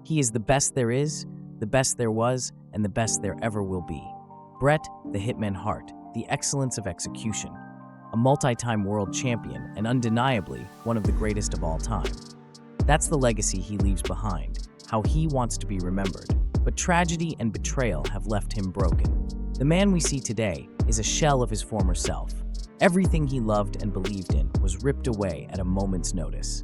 He is the best there is, the best there was, and the best there ever will be. Bret, the Hitman Hart, the excellence of execution. A multi-time world champion and undeniably one of the greatest of all time. That's the legacy he leaves behind, how he wants to be remembered. But tragedy and betrayal have left him broken. The man we see today is a shell of his former self. Everything he loved and believed in was ripped away at a moment's notice.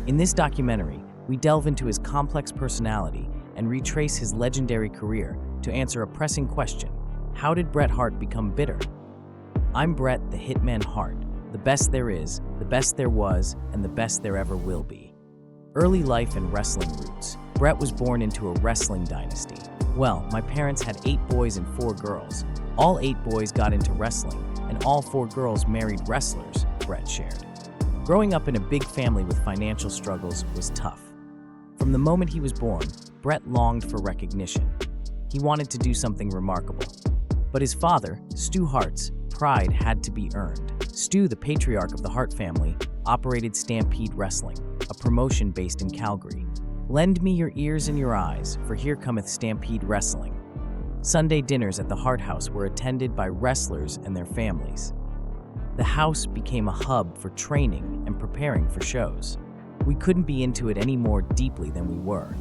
In this documentary, we delve into his complex personality and retrace his legendary career to answer a pressing question: how did Bret Hart become bitter? I'm Bret, the Hitman Hart, the best there is, the best there was, and the best there ever will be. Early life and wrestling roots. Bret was born into a wrestling dynasty. Well, my parents had 8 boys and 4 girls. All 8 boys got into wrestling, and all 4 girls married wrestlers, Bret shared. Growing up in a big family with financial struggles was tough. From the moment he was born, Bret longed for recognition. He wanted to do something remarkable. But his father, Stu Hart's, pride had to be earned. Stu, the patriarch of the Hart family, operated Stampede Wrestling, a promotion based in Calgary. Lend me your ears and your eyes, for here cometh Stampede Wrestling. Sunday dinners at the Hart House were attended by wrestlers and their families. The house became a hub for training and preparing for shows. We couldn't be into it any more deeply than we were.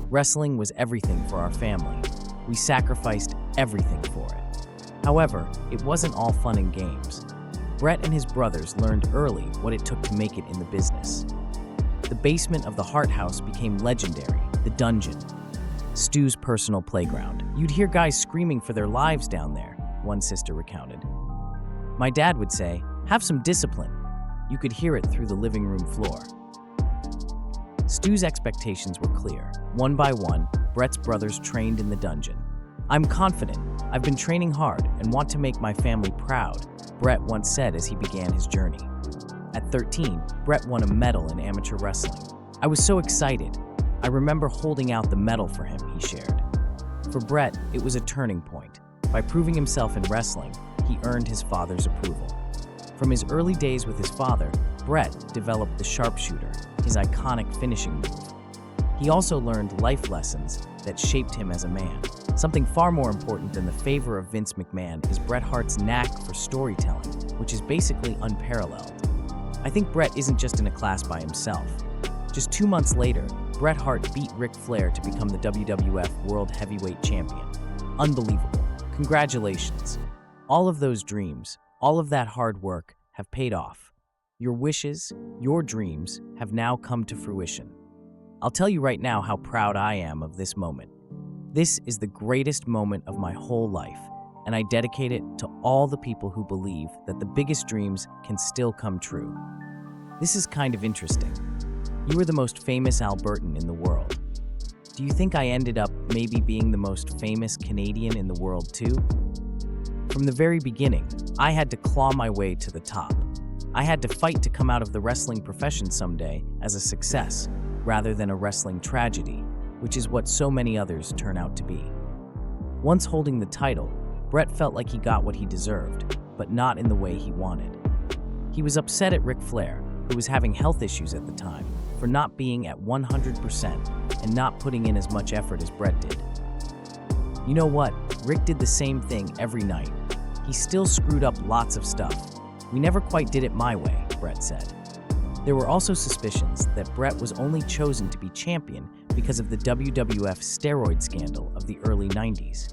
Wrestling was everything for our family. We sacrificed everything for it. However, it wasn't all fun and games. Bret and his brothers learned early what it took to make it in the business. The basement of the Hart House became legendary, the dungeon. Stu's personal playground. You'd hear guys screaming for their lives down there, one sister recounted. My dad would say, "Have some discipline." You could hear it through the living room floor. Stu's expectations were clear. One by one, Bret's brothers trained in the dungeon. "I'm confident. I've been training hard and want to make my family proud," Bret once said as he began his journey. At 13, Bret won a medal in amateur wrestling. "I was so excited. I remember holding out the medal for him," he shared. For Bret, it was a turning point. By proving himself in wrestling, he earned his father's approval. From his early days with his father, Bret developed the sharpshooter, his iconic finishing move. He also learned life lessons that shaped him as a man. Something far more important than the favor of Vince McMahon is Bret Hart's knack for storytelling, which is basically unparalleled. I think Bret isn't just in a class by himself. Just 2 months later, Bret Hart beat Ric Flair to become the WWF World Heavyweight Champion. Unbelievable. Congratulations. All of those dreams, all of that hard work have paid off. Your wishes, your dreams have now come to fruition. I'll tell you right now how proud I am of this moment. This is the greatest moment of my whole life, and I dedicate it to all the people who believe that the biggest dreams can still come true. This is kind of interesting. You were the most famous Albertan in the world. Do you think I ended up maybe being the most famous Canadian in the world too? From the very beginning, I had to claw my way to the top. I had to fight to come out of the wrestling profession someday as a success, rather than a wrestling tragedy, which is what so many others turn out to be. Once holding the title, Bret felt like he got what he deserved, but not in the way he wanted. He was upset at Ric Flair, who was having health issues at the time, for not being at 100% and not putting in as much effort as Bret did. You know what? Rick did the same thing every night. He still screwed up lots of stuff. "We never quite did it my way," Bret said. There were also suspicions that Bret was only chosen to be champion because of the WWF steroid scandal of the early 90s.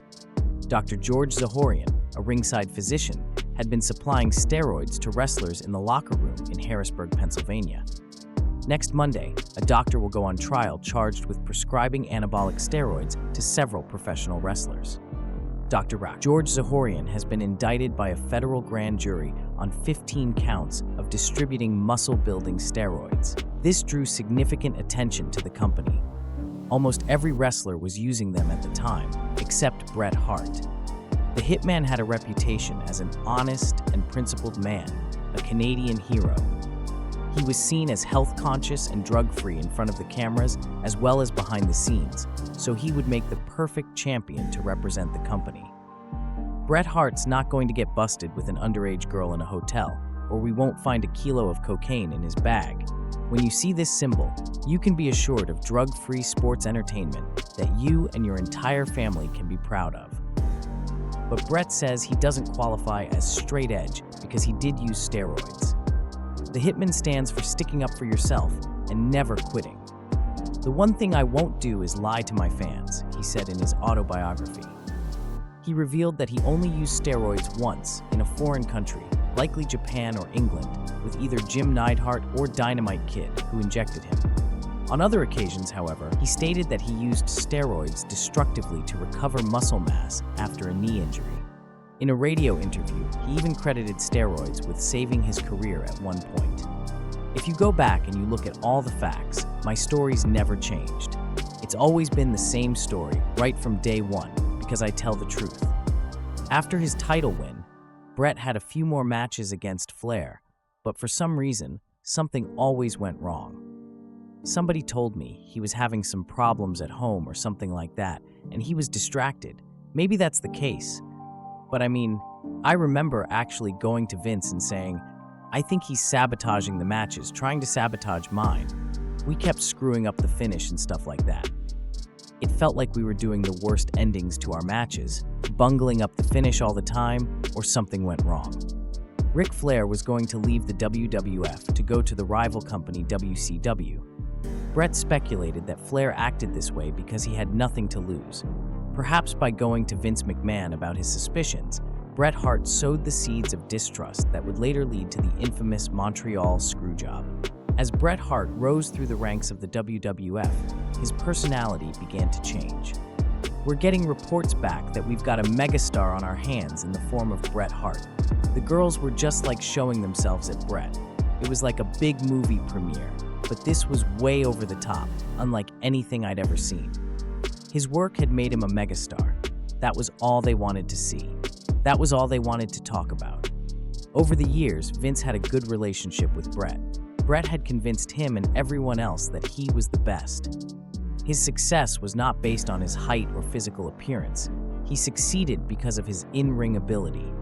Dr. George Zahorian, a ringside physician, had been supplying steroids to wrestlers in the locker room in Harrisburg, Pennsylvania. Next Monday, a doctor will go on trial charged with prescribing anabolic steroids to several professional wrestlers. Dr. George Zahorian has been indicted by a federal grand jury on 15 counts of distributing muscle-building steroids. This drew significant attention to the company. Almost every wrestler was using them at the time, except Bret Hart. The Hitman had a reputation as an honest and principled man, a Canadian hero. He was seen as health-conscious and drug-free in front of the cameras as well as behind the scenes, so he would make the perfect champion to represent the company. Bret Hart's not going to get busted with an underage girl in a hotel, or we won't find a kilo of cocaine in his bag. When you see this symbol, you can be assured of drug-free sports entertainment that you and your entire family can be proud of. But Bret says he doesn't qualify as straight edge because he did use steroids. The Hitman stands for sticking up for yourself and never quitting. "The one thing I won't do is lie to my fans," he said in his autobiography. He revealed that he only used steroids once in a foreign country, likely Japan or England, with either Jim Neidhart or Dynamite Kid, who injected him. On other occasions, however, he stated that he used steroids destructively to recover muscle mass after a knee injury. In a radio interview, he even credited steroids with saving his career at one point. "If you go back and you look at all the facts, my story's never changed. It's always been the same story right from day one, because I tell the truth." After his title win, Bret had a few more matches against Flair, but for some reason, something always went wrong. "Somebody told me he was having some problems at home or something like that, and he was distracted. Maybe that's the case. But I remember actually going to Vince and saying, 'I think he's sabotaging the matches, trying to sabotage mine. We kept screwing up the finish and stuff like that. It felt like we were doing the worst endings to our matches, bungling up the finish all the time, or something went wrong.'" Ric Flair was going to leave the WWF to go to the rival company WCW. Bret speculated that Flair acted this way because he had nothing to lose. Perhaps by going to Vince McMahon about his suspicions, Bret Hart sowed the seeds of distrust that would later lead to the infamous Montreal Screwjob. As Bret Hart rose through the ranks of the WWF, his personality began to change. "We're getting reports back that we've got a megastar on our hands in the form of Bret Hart. The girls were just like showing themselves at Bret. It was like a big movie premiere, but this was way over the top, unlike anything I'd ever seen." His work had made him a megastar. That was all they wanted to see. That was all they wanted to talk about. Over the years, Vince had a good relationship with Bret. Bret had convinced him and everyone else that he was the best. His success was not based on his height or physical appearance. He succeeded because of his in-ring ability.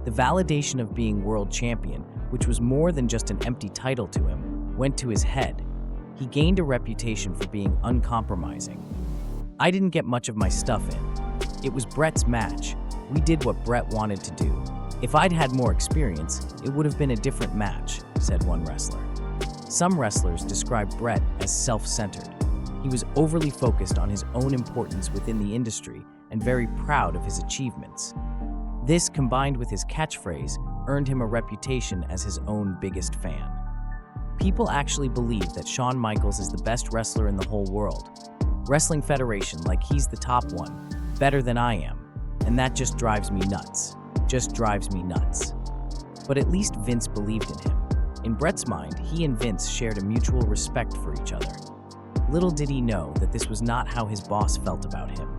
The validation of being world champion, which was more than just an empty title to him, went to his head. He gained a reputation for being uncompromising. "I didn't get much of my stuff in. It was Bret's match. We did what Bret wanted to do. If I'd had more experience, it would have been a different match," said one wrestler. Some wrestlers described Bret as self-centered. He was overly focused on his own importance within the industry and very proud of his achievements. This, combined with his catchphrase, earned him a reputation as his own biggest fan. People actually believe that Shawn Michaels is the best wrestler in the whole world. Wrestling Federation like he's the top one, better than I am, and that just drives me nuts. Just drives me nuts. But at least Vince believed in him. In Bret's mind, he and Vince shared a mutual respect for each other. Little did he know that this was not how his boss felt about him.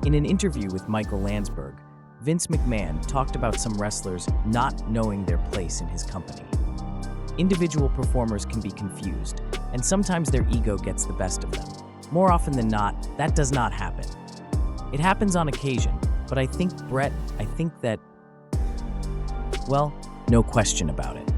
In an interview with Michael Landsberg, Vince McMahon talked about some wrestlers not knowing their place in his company. Individual performers can be confused, and sometimes their ego gets the best of them. More often than not, that does not happen. It happens on occasion, but I think that, well, no question about it.